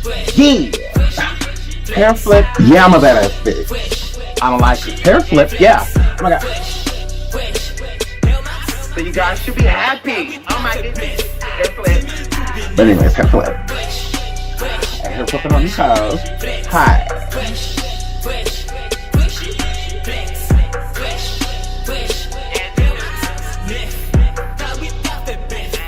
Yeah. Hair flip, yeah, I'm a badass bitch. I don't like it. Hair flip, yeah. Oh my god. So you guys should be happy. Oh my goodness. Hair flip. But anyways, hair flip. And hair flipping on these toes. Hi.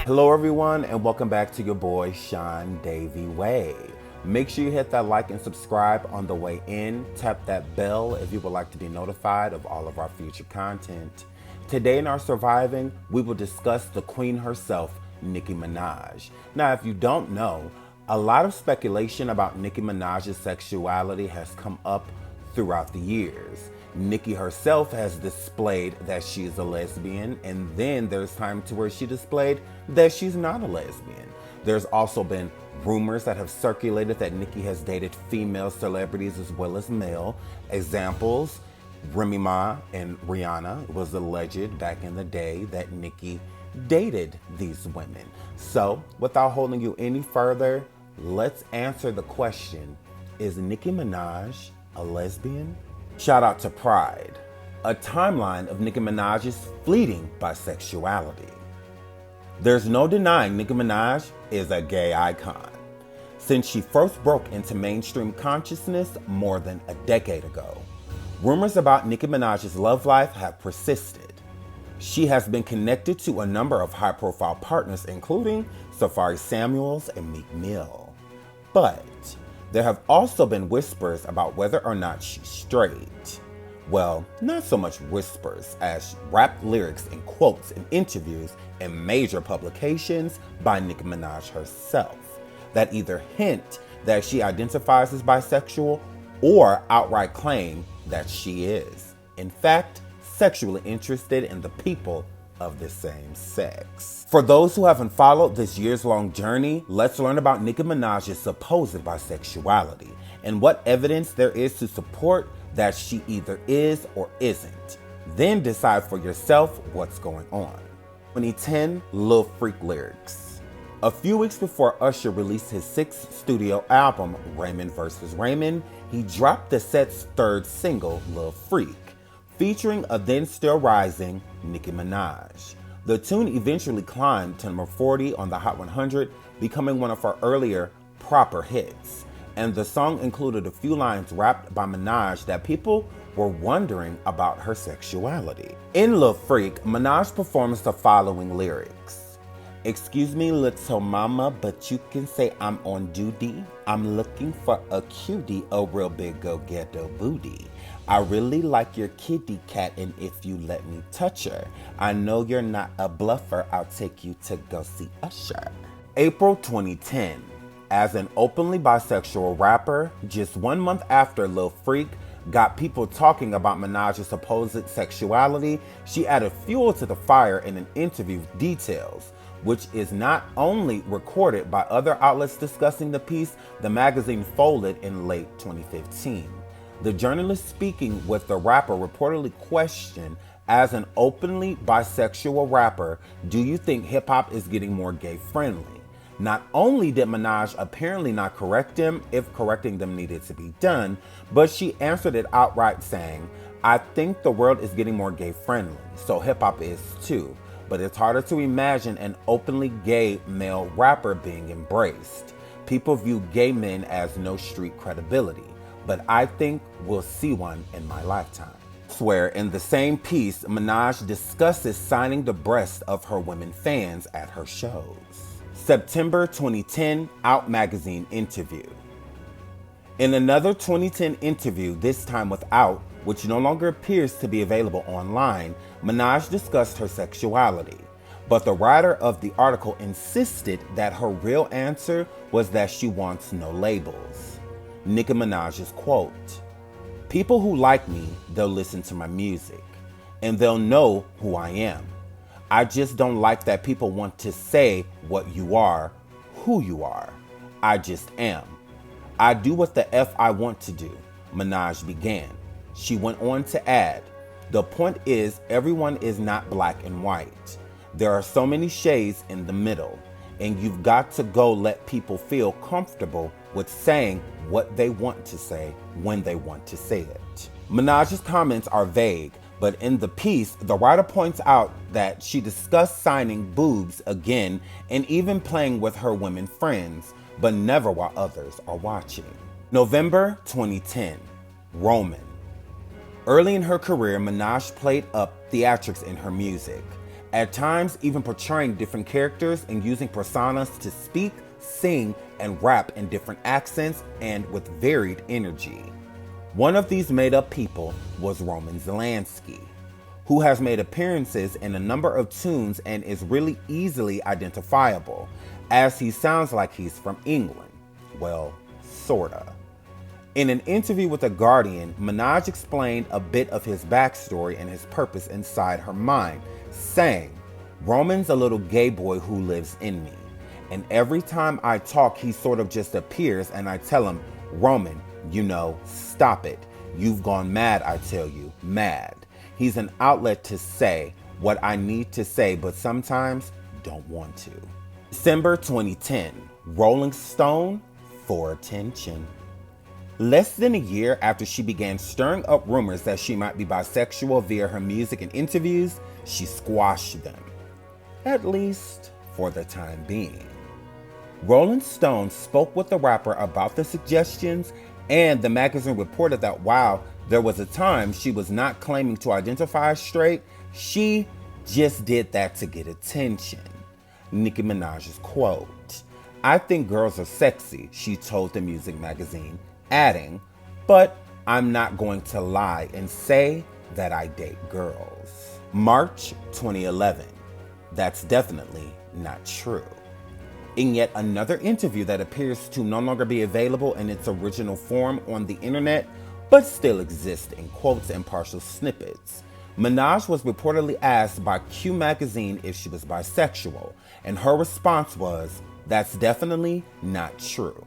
Hello everyone, and welcome back to your boy SeanDavieWay. Make sure you hit that like and subscribe on the way in. Tap that bell if you would like to be notified of all of our future content. Today in our Surviving, we will discuss the queen herself, Nicki Minaj. Now, if you don't know, a lot of speculation about Nicki Minaj's sexuality has come up throughout the years. Nicki herself has displayed that she is a lesbian, and then there's time to where she displayed that she's not a lesbian. There's also been rumors that have circulated that Nicki has dated female celebrities as well as male. Examples, Remy and Rihanna. It was alleged back in the day that Nicki dated these women. So, without holding you any further, let's answer the question, is Nicki Minaj a lesbian? Shout out to Pride, a timeline of Nicki Minaj's fleeting bisexuality. There's no denying Nicki Minaj is a gay icon. Since she first broke into mainstream consciousness more than a decade ago, rumors about Nicki Minaj's love life have persisted. She has been connected to a number of high-profile partners, including Safari Samuels and Meek Mill. But there have also been whispers about whether or not she's straight. Well, not so much whispers as rap lyrics and quotes in interviews and major publications by Nicki Minaj herself that either hint that she identifies as bisexual or outright claim that she is, in fact, sexually interested in the people of the same sex. For those who haven't followed this years-long journey, let's learn about Nicki Minaj's supposed bisexuality and what evidence there is to support that she either is or isn't. Then decide for yourself what's going on. 2010 Lil Freak lyrics. A few weeks before Usher released his 6th studio album, Raymond vs. Raymond, he dropped the set's 3rd single, Lil Freak, featuring a then still rising Nicki Minaj. The tune eventually climbed to number 40 on the Hot 100, becoming one of her earlier proper hits. And the song included a few lines rapped by Minaj that people were wondering about her sexuality. In Lil Freak, Minaj performs the following lyrics. Excuse me, little mama, but you can say I'm on duty. I'm looking for a cutie, a real big go-getter booty. I really like your kitty cat, and if you let me touch her, I know you're not a bluffer, I'll take you to go see Usher. April 2010. As an openly bisexual rapper, just 1 month after Lil Freak got people talking about Minaj's supposed sexuality, she added fuel to the fire in an interview with Details, which is not only recorded by other outlets discussing the piece the magazine folded in late 2015. The journalist speaking with the rapper reportedly questioned, as an openly bisexual rapper, do you think hip-hop is getting more gay-friendly? Not only did Minaj apparently not correct him if correcting them needed to be done, but she answered it outright saying, I think the world is getting more gay-friendly, so hip-hop is too, but it's harder to imagine an openly gay male rapper being embraced. People view gay men as no street credibility, but I think we'll see one in my lifetime. Elsewhere in the same piece, Minaj discusses signing the breast of her women fans at her shows. September 2010 Out Magazine interview. In another 2010 interview, this time with Out, which no longer appears to be available online, Minaj discussed her sexuality. But the writer of the article insisted that her real answer was that she wants no labels. Nicki Minaj's quote, people who like me, they'll listen to my music, and they'll know who I am. I just don't like that people want to say what you are, who you are. I just am. I do what the F I want to do, Minaj began. She went on to add, the point is everyone is not black and white. There are so many shades in the middle. and you've got to go let people feel comfortable with saying what they want to say when they want to say it. Minaj's comments are vague, but in the piece, the writer points out that she discussed signing boobs again and even playing with her women friends, but never while others are watching. November 2010, Roman. Early in her career, Minaj played up theatrics in her music, at times even portraying different characters and using personas to speak, sing, and rap in different accents and with varied energy. One of these made-up people was Roman Zelensky, who has made appearances in a number of tunes and is really easily identifiable, as he sounds like he's from England. Well, sorta. In an interview with The Guardian, Minaj explained a bit of his backstory and his purpose inside her mind, saying, "Roman's a little gay boy who lives in me. And every time I talk, he sort of just appears and I tell him, Roman, you know, stop it. You've gone mad, I tell you, mad." He's an outlet to say what I need to say, but sometimes don't want to. December 2010, Rolling Stone for attention. Less than a year after she began stirring up rumors that she might be bisexual via her music and interviews, she squashed them. At least for the time being. Rolling Stone spoke with the rapper about the suggestions, and the magazine reported that while there was a time she was not claiming to identify as straight, she just did that to get attention. Nicki Minaj's quote, "I think girls are sexy," she told the music magazine, adding, "But I'm not going to lie and say that I date girls." March 2011. That's definitely not true. In yet another interview that appears to no longer be available in its original form on the internet, but still exists in quotes and partial snippets, Minaj was reportedly asked by Q Magazine if she was bisexual, and her response was, "That's definitely not true."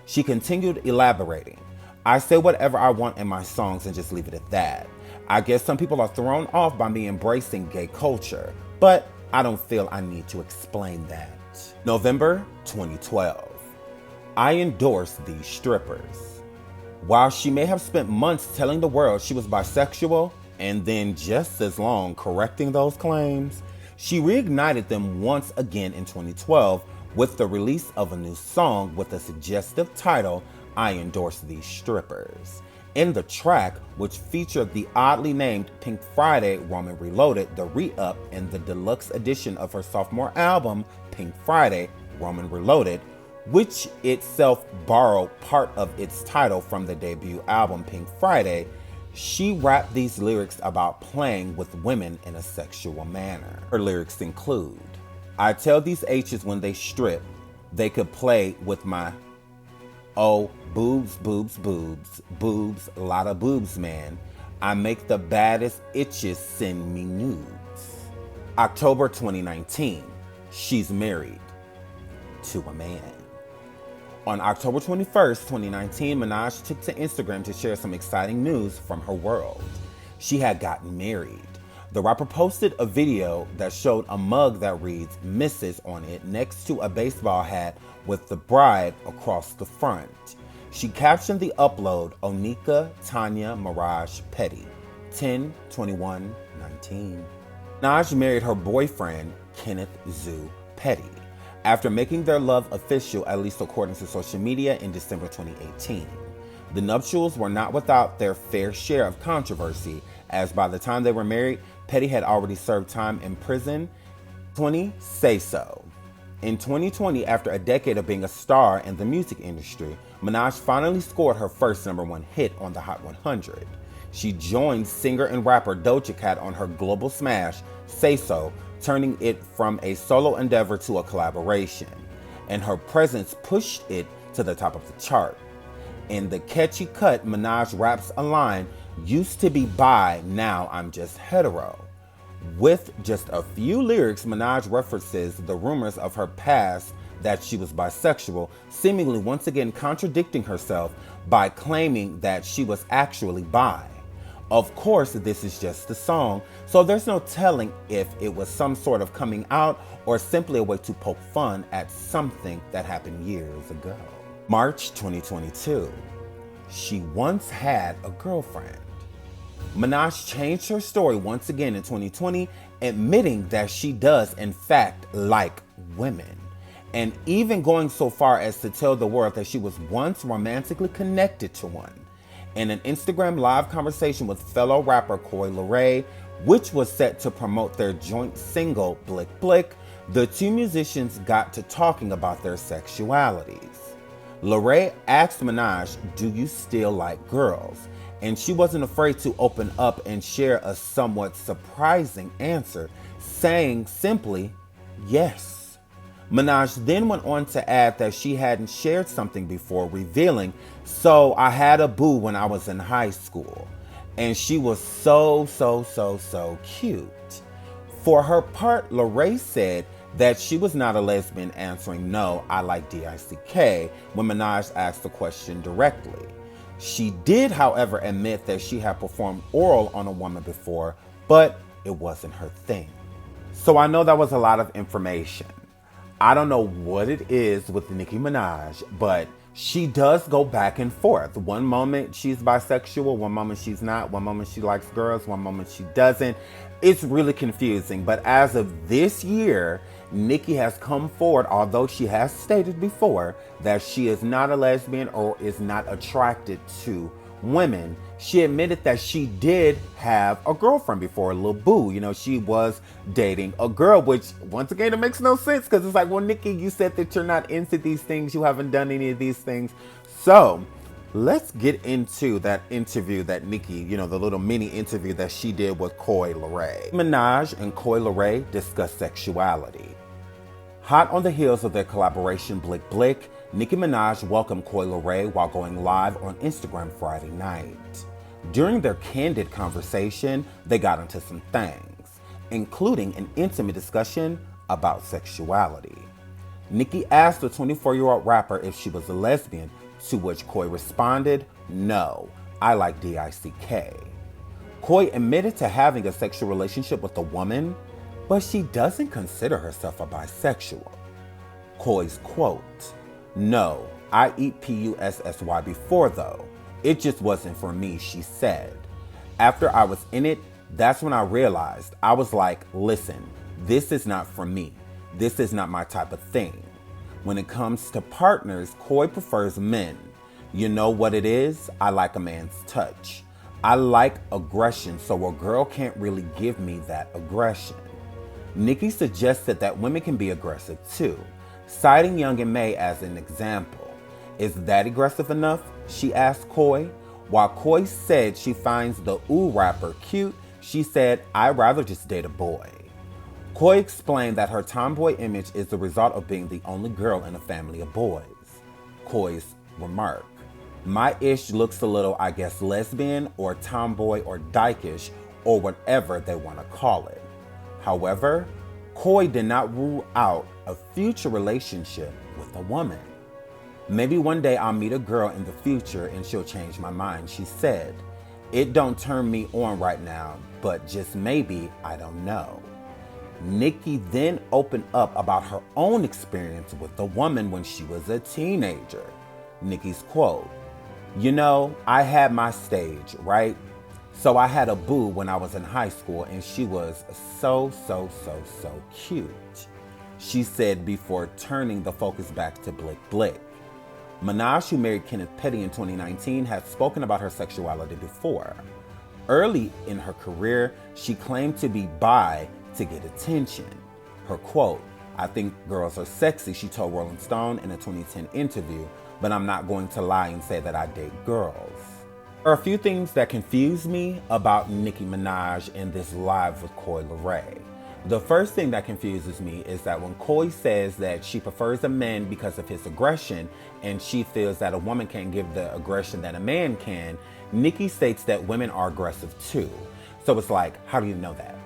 She continued elaborating, "I say whatever I want in my songs and just leave it at that. I guess some people are thrown off by me embracing gay culture, but I don't feel I need to explain that." November 2012. I endorse these strippers. While she may have spent months telling the world she was bisexual, and then just as long correcting those claims, she reignited them once again in 2012 with the release of a new song with the suggestive title, "I Endorse These Strippers." In the track, which featured the oddly named Pink Friday, Roman reloaded the re-up in the deluxe edition of her sophomore album, Pink Friday, Roman Reloaded, which itself borrowed part of its title from the debut album, Pink Friday. She rapped these lyrics about playing with women in a sexual manner. Her lyrics include, "I tell these H's when they strip, they could play with my oh, boobs, boobs, boobs, boobs, a lot of boobs, man. I make the baddest itches send me nudes." October 2019, she's married to a man. On October 21st, 2019, Minaj took to Instagram to share some exciting news from her world. She had gotten married. The rapper posted a video that showed a mug that reads Mrs. on it next to a baseball hat with the bride across the front. She captioned the upload, "Onika Tanya Mirage Petty, 10/21/19. Minaj married her boyfriend, Kenneth Zoo Petty, after making their love official, at least according to social media, in December 2018. The nuptials were not without their fair share of controversy, as by the time they were married, Petty had already served time in prison. 20 Say So. In 2020, after a decade of being a star in the music industry, Minaj finally scored her first #1 hit on the Hot 100. She joined singer and rapper Doja Cat on her global smash, Say So, turning it from a solo endeavor to a collaboration, and her presence pushed it to the top of the chart. In the catchy cut, Minaj raps a line, "Used to be bi, now I'm just hetero." With just a few lyrics, Minaj references the rumors of her past that she was bisexual, seemingly once again contradicting herself by claiming that she was actually bi. Of course, this is just a song, so there's no telling if it was some sort of coming out or simply a way to poke fun at something that happened years ago. March 2022. She once had a girlfriend. Minaj changed her story once again in 2020, admitting that she does in fact like women, and even going so far as to tell the world that she was once romantically connected to one. In an Instagram live conversation with fellow rapper Coi Leray, which was set to promote their joint single Blick Blick, the two musicians got to talking about their sexualities. Leray asked Minaj, "Do you still like girls?" And she wasn't afraid to open up and share a somewhat surprising answer, saying simply, yes. Minaj then went on to add that she hadn't shared something before, revealing, "So I had a boo when I was in high school, and she was so cute." For her part, Leray said that she was not a lesbian, answering, "No, I like DICK," when Minaj asked the question directly. She did, however, admit that she had performed oral on a woman before, but it wasn't her thing. So I know that was a lot of information. I don't know what it is with Nicki Minaj, but she does go back and forth. One moment she's bisexual, one moment she's not, one moment she likes girls, one moment she doesn't. It's really confusing, but as of this year, Nicki has come forward, although she has stated before that she is not a lesbian or is not attracted to women. She admitted that she did have a girlfriend before, Lil Boo. You know, she was dating a girl, which once again, it makes no sense because it's like, well, Nicki, you said that you're not into these things. You haven't done any of these things. So let's get into that interview that Nicki, you know, the little mini interview that she did with Coi Leray. Minaj and Coi Leray discuss sexuality. Hot on the heels of their collaboration Blick Blick, Nicki Minaj welcomed Coi Leray while going live on Instagram Friday night. During their candid conversation, they got into some things, including an intimate discussion about sexuality. Nicki asked the 24-year-old rapper if she was a lesbian, to which Coi responded, "No, I like DICK." Coi admitted to having a sexual relationship with a woman, but she doesn't consider herself a bisexual. Coi's quote, "No, I eat PUSSY before though. It just wasn't for me," she said. "After I was in it, that's when I realized, I was like, listen, this is not for me. This is not my type of thing." When it comes to partners, Coi prefers men. "You know what it is? I like a man's touch. I like aggression, so a girl can't really give me that aggression." Nicki suggested that women can be aggressive too, citing Young and May as an example. "Is that aggressive enough?" she asked Coi. While Coi said she finds the ooh rapper cute, she said, "I'd rather just date a boy." Coi explained that her tomboy image is the result of being the only girl in a family of boys. Coi's remark, "My ish looks a little, I guess, lesbian or tomboy or dykish or whatever they want to call it." However, Coi did not rule out a future relationship with a woman. "Maybe one day I'll meet a girl in the future and she'll change my mind," she said. "It don't turn me on right now, but just maybe, I don't know." Nicki then opened up about her own experience with a woman when she was a teenager. Nicki's quote, "You know, I had my stage, right? So I had a boo when I was in high school and she was so cute," she said before turning the focus back to Blick Blick. Minaj, who married Kenneth Petty in 2019, had spoken about her sexuality before. Early in her career, she claimed to be bi to get attention. Her quote, "I think girls are sexy," she told Rolling Stone in a 2010 interview, "but I'm not going to lie and say that I date girls." There are a few things that confuse me about Nicki Minaj in this live with Coi Leray. The first thing that confuses me is that when Coi says that she prefers a man because of his aggression and she feels that a woman can't give the aggression that a man can, Nicki states that women are aggressive too. So it's like, how do you know that?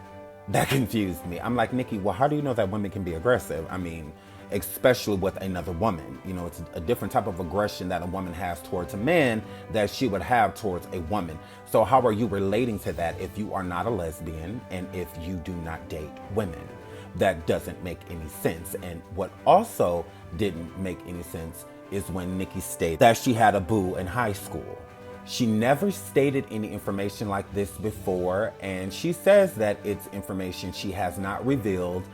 That confused me. I'm like, Nicki, well, how do you know that women can be aggressive? I mean, especially with another woman. You know, it's a different type of aggression that a woman has towards a man that she would have towards a woman. So how are you relating to that if you are not a lesbian and if you do not date women? That doesn't make any sense. And what also didn't make any sense is when Nicki stated that she had a boo in high school. She never stated any information like this before, and she says that it's information she has not revealed,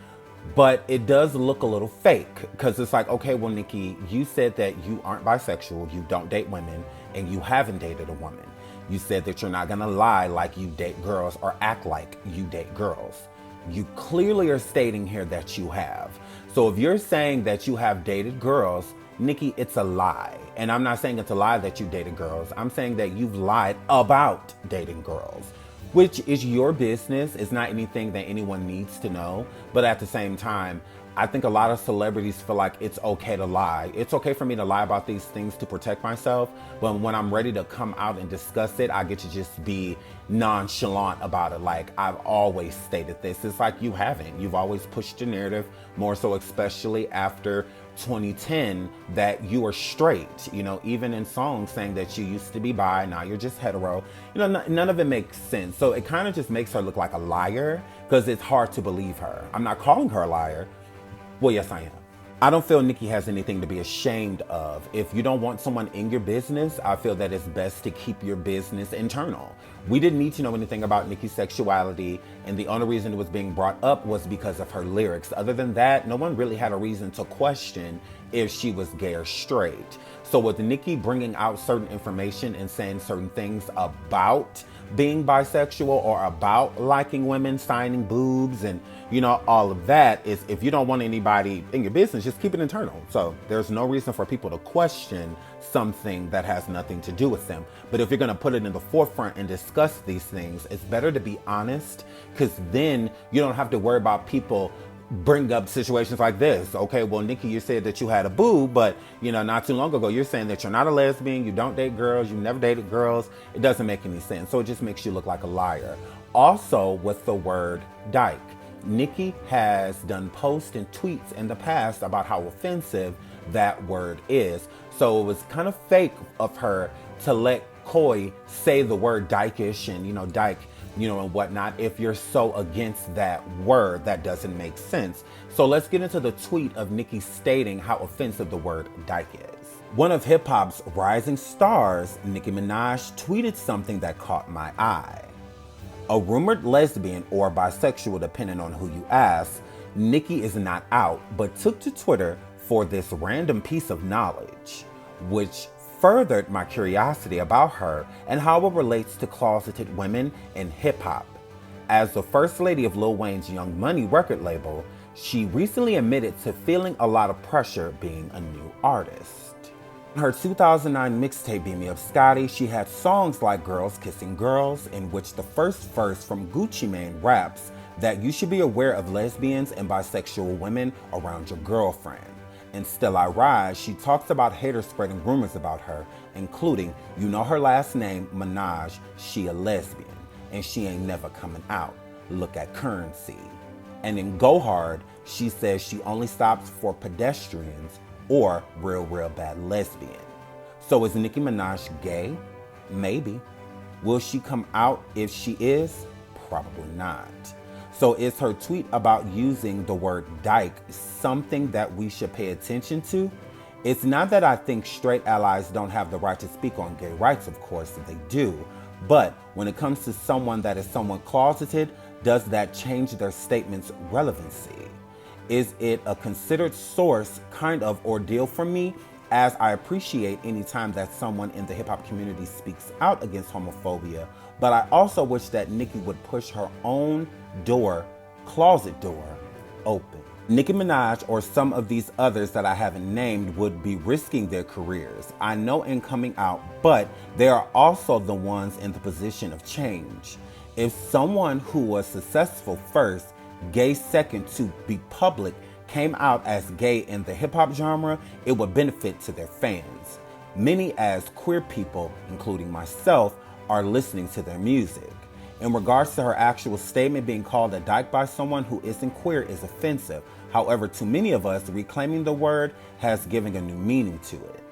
but it does look a little fake, because it's like, okay, well, Nicki, you said that you aren't bisexual, you don't date women, and you haven't dated a woman. You said that you're not gonna lie like you date girls or act like you date girls. You clearly are stating here that you have. So if you're saying that you have dated girls, Nicki, it's a lie. And I'm not saying it's a lie that you dated girls. I'm saying that you've lied about dating girls, which is your business. It's not anything that anyone needs to know. But at the same time, I think a lot of celebrities feel like it's okay to lie. It's okay for me to lie about these things to protect myself. But when I'm ready to come out and discuss it, I get to just be nonchalant about it. Like, I've always stated this. It's like you haven't. You've always pushed the narrative, more so especially after 2010, that you are straight, you know, even in songs saying that you used to be bi, now you're just hetero. You know, none of it makes sense. So it kind of just makes her look like a liar, because it's hard to believe her. I'm not calling her a liar. Well, yes, I am. I don't feel Nicki has anything to be ashamed of. If you don't want someone in your business, I feel that it's best to keep your business internal. We didn't need to know anything about Nicki's sexuality, and the only reason it was being brought up was because of her lyrics. Other than that, no one really had a reason to question if she was gay or straight. So with Nicki bringing out certain information and saying certain things about being bisexual or about liking women, signing boobs, and you know, all of that, is if you don't want anybody in your business, just keep it internal. So there's no reason for people to question something that has nothing to do with them. But if you're going to put it in the forefront and discuss these things, it's better to be honest, because then you don't have to worry about people bring up situations like this. Okay, well, Nicki, you said that you had a boo, but you know, not too long ago, you're saying that you're not a lesbian, you don't date girls, you never dated girls. It doesn't make any sense. So it just makes you look like a liar. Also, with the word dyke, Nicki has done posts and tweets in the past about how offensive that word is. So it was kind of fake of her to let Koi say the word dykish and, you know, dyke, you know, and whatnot. If you're so against that word, that doesn't make sense. So let's get into the tweet of Nicki stating how offensive the word dyke is. One of hip hop's rising stars, Nicki Minaj, tweeted something that caught my eye. A rumored lesbian or bisexual, depending on who you ask, Nicki is not out, but took to Twitter for this random piece of knowledge, which furthered my curiosity about her and how it relates to closeted women in hip hop. As the first lady of Lil Wayne's Young Money record label, she recently admitted to feeling a lot of pressure being a new artist. In her 2009 mixtape Beat Me Up Scotty, she had songs like Girls Kissing Girls, in which the first verse from Gucci Mane raps that you should be aware of lesbians and bisexual women around your girlfriend. In Still I Rise, she talks about haters spreading rumors about her, including, you know her last name, Minaj, she a lesbian, and she ain't never coming out. Look at Currency. And in Go Hard, she says she only stops for pedestrians or real bad lesbian. So is Nicki Minaj gay? Maybe. Will she come out if she is? Probably not. So is her tweet about using the word dyke something that we should pay attention to? It's not that I think straight allies don't have the right to speak on gay rights, of course they do. But when it comes to someone that is somewhat closeted, does that change their statement's relevancy? Is it a considered source kind of ordeal for me, as I appreciate any time that someone in the hip hop community speaks out against homophobia, but I also wish that Nicki would push her own door, closet door, open. Nicki Minaj or some of these others that I haven't named would be risking their careers, I know, in coming out, but they are also the ones in the position of change. If someone who was successful first, gay second to be public, came out as gay in the hip-hop genre, it would benefit to their fans. Many as queer people, including myself, are listening to their music. In regards to her actual statement, being called a dyke by someone who isn't queer is offensive. However, to many of us, reclaiming the word has given a new meaning to it.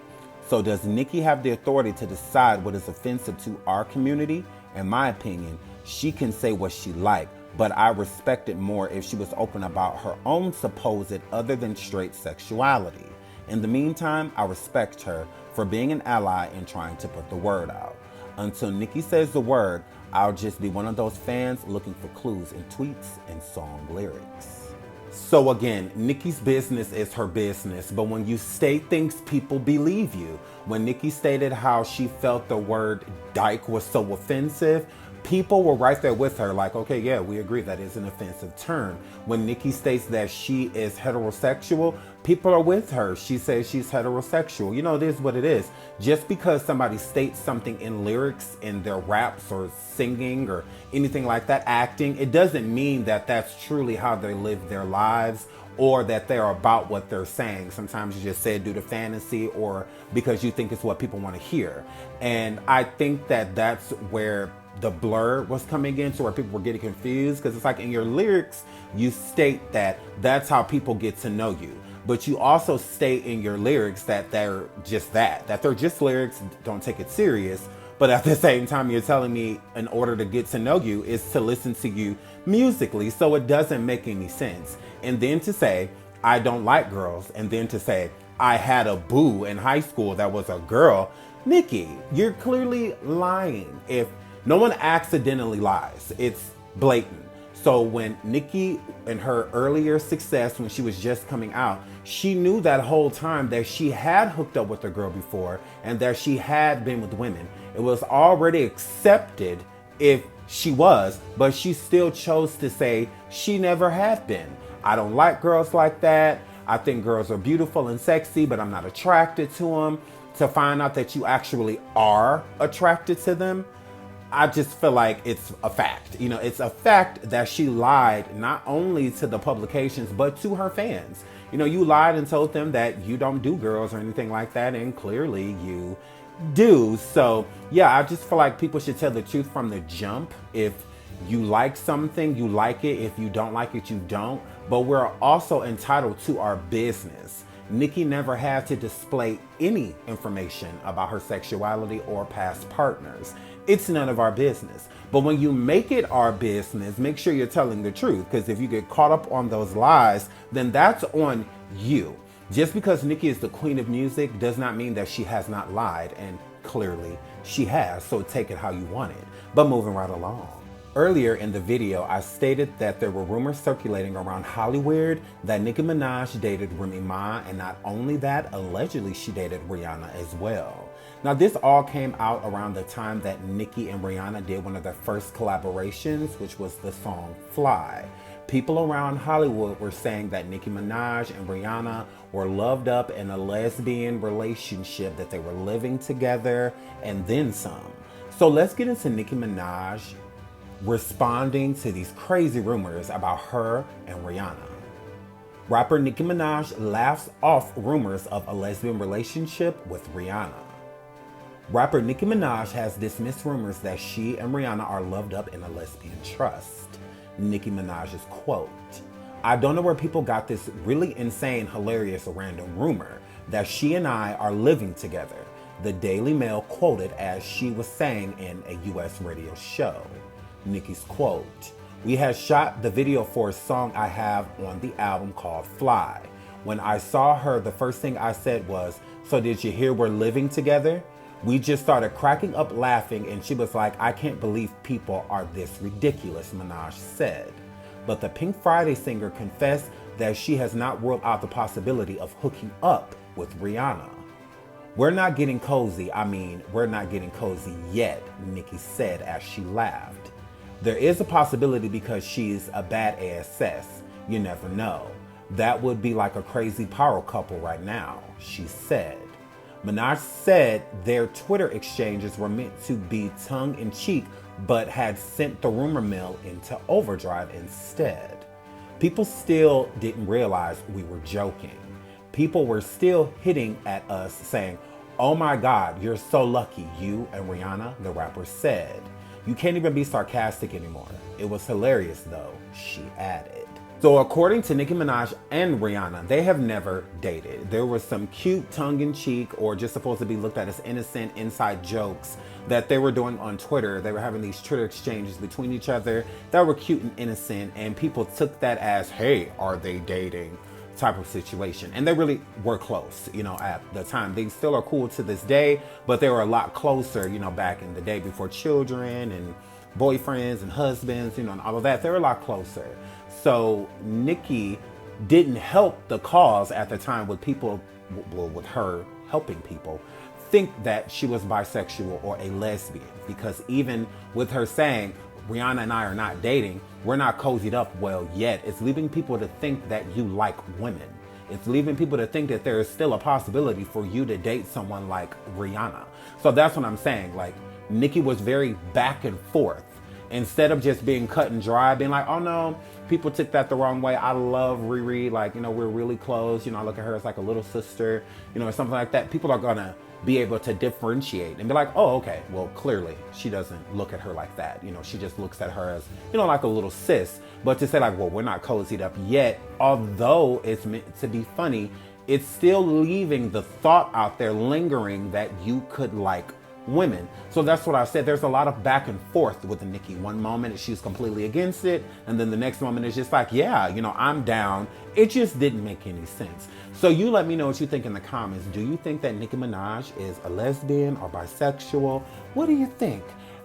So does Nicki have the authority to decide what is offensive to our community? In my opinion, she can say what she like, but I respect it more if she was open about her own supposed other than straight sexuality. In the meantime, I respect her for being an ally and trying to put the word out. Until Nicki says the word, I'll just be one of those fans looking for clues in tweets and song lyrics. So again, Nicki's business is her business, but when you state things, people believe you. When Nicki stated how she felt the word dyke was so offensive, people were right there with her like, okay, yeah, we agree that is an offensive term. When Nicki states that she is heterosexual, people are with her. She says she's heterosexual. You know, it is what it is. Just because somebody states something in lyrics, in their raps or singing or anything like that, acting, it doesn't mean that that's truly how they live their lives or that they're about what they're saying. Sometimes you just say it due to fantasy or because you think it's what people want to hear. And I think that that's where the blur was coming in, to where people were getting confused, because it's like in your lyrics you state that that's how people get to know you, but you also state in your lyrics that they're just that they're just lyrics, don't take it serious. But at the same time, you're telling me in order to get to know you is to listen to you musically, so it doesn't make any sense. And then to say I don't like girls, and then to say I had a boo in high school that was a girl. Nicki, you're clearly lying. If no one accidentally lies, it's blatant. So when Nicki, in her earlier success, when she was just coming out, she knew that whole time that she had hooked up with a girl before and that she had been with women. It was already accepted if she was, but she still chose to say she never had been. I don't like girls like that. I think girls are beautiful and sexy, but I'm not attracted to them. To find out that you actually are attracted to them, I just feel like it's a fact. You know, it's a fact that she lied not only to the publications, but to her fans. You know, you lied and told them that you don't do girls or anything like that, and clearly you do. So yeah, I just feel like people should tell the truth from the jump. If you like something, you like it. If you don't like it, you don't. But we're also entitled to our business. Nicki never had to display any information about her sexuality or past partners. It's none of our business. But when you make it our business, make sure you're telling the truth, because if you get caught up on those lies, then that's on you. Just because Nicki is the queen of music does not mean that she has not lied, and clearly she has, so take it how you want it. But moving right along. Earlier in the video, I stated that there were rumors circulating around Hollyweird that Nicki Minaj dated Remy Ma, and not only that, allegedly she dated Rihanna as well. Now this all came out around the time that Nicki and Rihanna did one of their first collaborations, which was the song Fly. People around Hollywood were saying that Nicki Minaj and Rihanna were loved up in a lesbian relationship, that they were living together and then some. So let's get into Nicki Minaj responding to these crazy rumors about her and Rihanna. Rapper Nicki Minaj laughs off rumors of a lesbian relationship with Rihanna. Rapper Nicki Minaj has dismissed rumors that she and Rihanna are loved up in a lesbian trust. Nicki Minaj's quote, "I don't know where people got this really insane, hilarious, random rumor that she and I are living together," the Daily Mail quoted as she was saying in a US radio show. Nicki's quote, "We had shot the video for a song I have on the album called Fly. When I saw her, the first thing I said was, 'So did you hear we're living together?' We just started cracking up laughing, and she was like, 'I can't believe people are this ridiculous,'" Minaj said. But the Pink Friday singer confessed that she has not ruled out the possibility of hooking up with Rihanna. "We're not getting cozy. We're not getting cozy yet," Nicki said as she laughed. "There is a possibility because she's a badass sis. You never know. That would be like a crazy power couple right now," she said. Minaj said their Twitter exchanges were meant to be tongue-in-cheek, but had sent the rumor mill into overdrive instead. People still didn't realize we were joking. People were still hitting at us saying, "Oh my God, you're so lucky, you and Rihanna," the rapper said. "You can't even be sarcastic anymore. It was hilarious though," she added. So according to Nicki Minaj and Rihanna, they have never dated. There was some cute tongue-in-cheek or just supposed to be looked at as innocent inside jokes that they were doing on Twitter. They were having these Twitter exchanges between each other that were cute and innocent, and people took that as, hey, are they dating type of situation. And they really were close, you know, at the time. They still are cool to this day, but they were a lot closer, you know, back in the day before children and boyfriends and husbands, you know, and all of that. They were a lot closer. So Nicki didn't help the cause at the time with people, well, with her helping people think that she was bisexual or a lesbian, because even with her saying, Rihanna and I are not dating, we're not cozied up well yet, it's leaving people to think that you like women. It's leaving people to think that there is still a possibility for you to date someone like Rihanna. So that's what I'm saying. Like, Nicki was very back and forth. Instead of just being cut and dry, being like, oh no, people took that the wrong way. I love Riri. Like, you know, we're really close. You know, I look at her as like a little sister, you know, or something like that. People are gonna be able to differentiate and be like, oh, okay, well, clearly she doesn't look at her like that. You know, she just looks at her as, you know, like a little sis. But to say like, well, we're not cozied up yet, although it's meant to be funny, it's still leaving the thought out there lingering that you could like women. So that's what I said. There's a lot of back and forth with Nicki. One moment she's completely against it, and then the next moment it's just like, yeah, you know, I'm down. It just didn't make any sense. So you let me know what you think in the comments. Do you think that Nicki Minaj is a lesbian or bisexual? What do you think?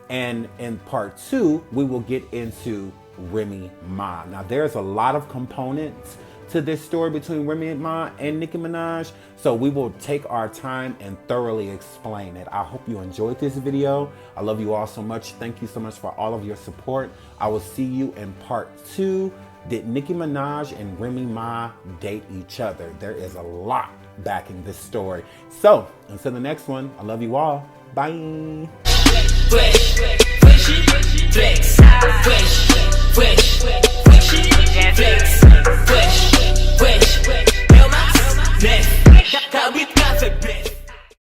And in part 2, we will get into Remy Ma. Now there's a lot of components to this story between Remy Ma and Nicki Minaj, so we will take our time and thoroughly explain it. I hope you enjoyed this video. I love you all so much. Thank you so much for all of your support. I will see you in part 2. Did Nicki Minaj and Remy Ma date each other? There is a lot backing this story. So until the next one, I love you all. Bye. Tá muito café, bitch.